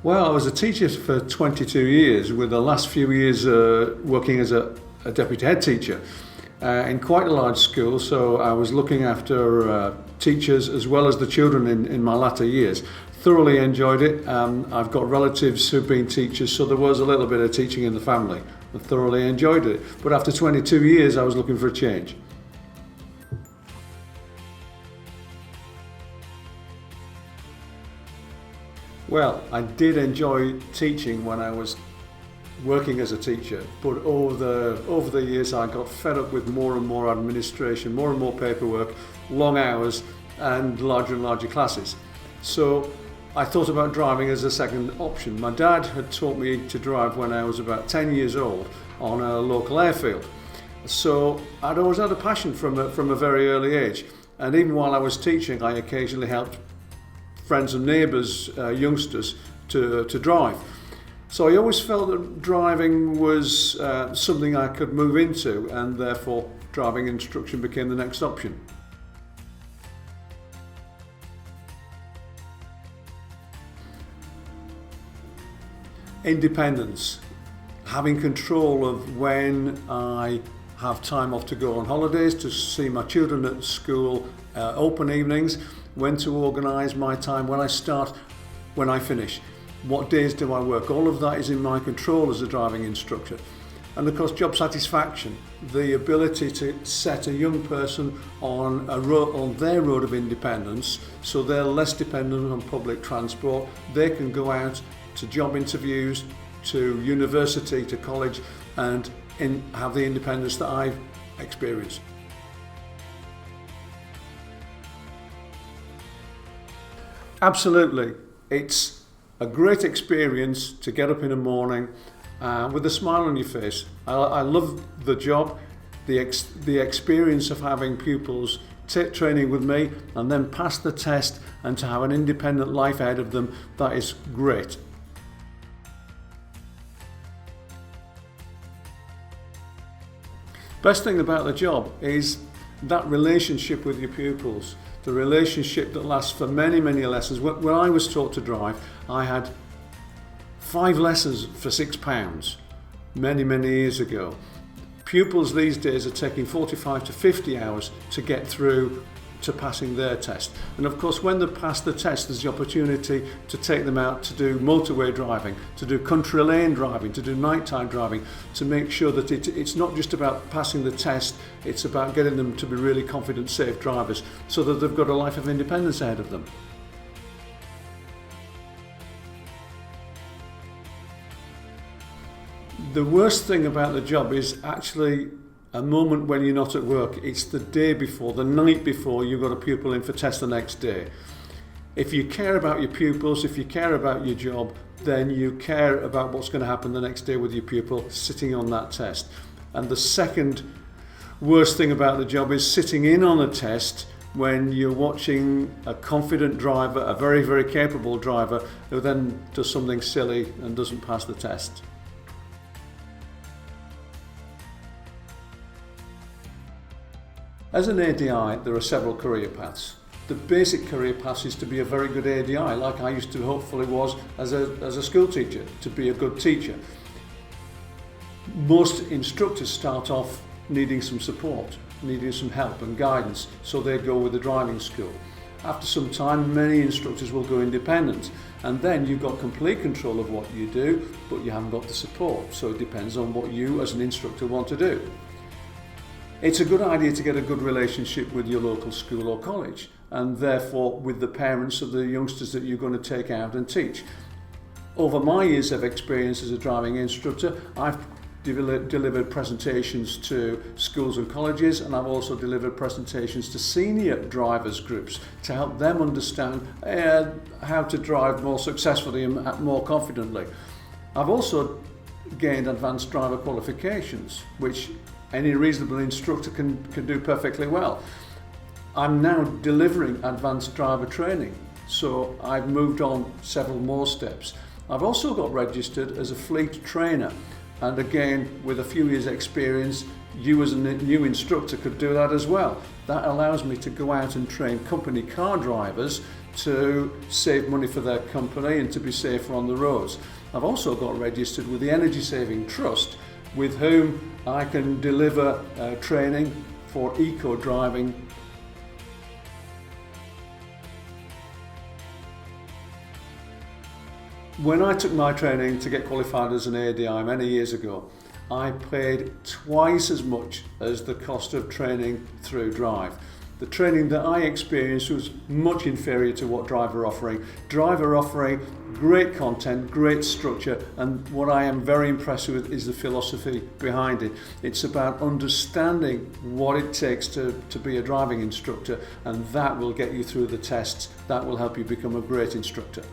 Well, I was a teacher for 22 years, with the last few years working as a deputy head teacher in quite a large school. So I was looking after teachers as well as the children in my latter years. Thoroughly enjoyed it. I've got relatives who've been teachers, so there was a little bit of teaching in the family. I thoroughly enjoyed it. But after 22 years, I was looking for a change. Well, I did enjoy teaching when I was working as a teacher, but over the years I got fed up with more and more administration, more and more paperwork, long hours and larger classes. So I thought about driving as a second option. My dad had taught me to drive when I was about 10 years old on a local airfield. So I'd always had a passion from a very early age. And even while I was teaching, I occasionally helped friends and neighbours, youngsters, to drive. So I always felt that driving was something I could move into, and therefore driving instruction became the next option. Independence, having control of when I have time off to go on holidays, to see my children at school, open evenings, when to organise my time, when I start, when I finish, what days do I work. All of that is in my control as a driving instructor. And of course, job satisfaction, the ability to set a young person on their road of independence, so they're less dependent on public transport. They can go out to job interviews, to university, to college, and have the independence that I've experienced. Absolutely. It's a great experience to get up in the morning with a smile on your face. I love the job, the experience of having pupils take training with me and then pass the test, and to have an independent life ahead of them. That is great. Best thing about the job is that relationship with your pupils, the relationship that lasts for many lessons. When I was taught to drive, I had 5 lessons for £6 many years ago. Pupils these days are taking 45 to 50 hours to get through to passing their test. And of course, when they pass the test, there's the opportunity to take them out to do motorway driving, to do country lane driving, to do nighttime driving, to make sure that it's not just about passing the test, it's about getting them to be really confident, safe drivers, so that they've got a life of independence ahead of them. The worst thing about the job is actually a moment when you're not at work. It's the day before, the night before you've got a pupil in for test the next day. If you care about your pupils, if you care about your job, then you care about what's going to happen the next day with your pupil sitting on that test. And the second worst thing about the job is sitting in on a test when you're watching a confident driver, a very capable driver, who then does something silly and doesn't pass the test. As an ADI, there are several career paths. The basic career path is to be a very good ADI, like I used to hopefully was as a school teacher, to be a good teacher. Most instructors start off needing some support, needing some help and guidance, so they go with the driving school. After some time, many instructors will go independent, and then you've got complete control of what you do, but you haven't got the support, so it depends on what you as an instructor want to do. It's a good idea to get a good relationship with your local school or college, and therefore with the parents of the youngsters that you're going to take out and teach. Over my years of experience as a driving instructor, I've delivered presentations to schools and colleges, and I've also delivered presentations to senior drivers groups to help them understand how to drive more successfully and more confidently. I've also gained advanced driver qualifications, which any reasonable instructor can do perfectly well. I'm now delivering advanced driver training, so I've moved on several more steps. I've also got registered as a fleet trainer, and again, with a few years experience, you as a new instructor could do that as well. That allows me to go out and train company car drivers to save money for their company and to be safer on the roads. I've also got registered with the Energy Saving Trust, with whom I can deliver training for eco driving. When I took my training to get qualified as an ADI many years ago, I paid twice as much as the cost of training through Drive. The training that I experienced was much inferior to what Drive are offering. Drive are offering great content, great structure, and what I am very impressed with is the philosophy behind it. It's about understanding what it takes to be a driving instructor, and that will get you through the tests. That will help you become a great instructor.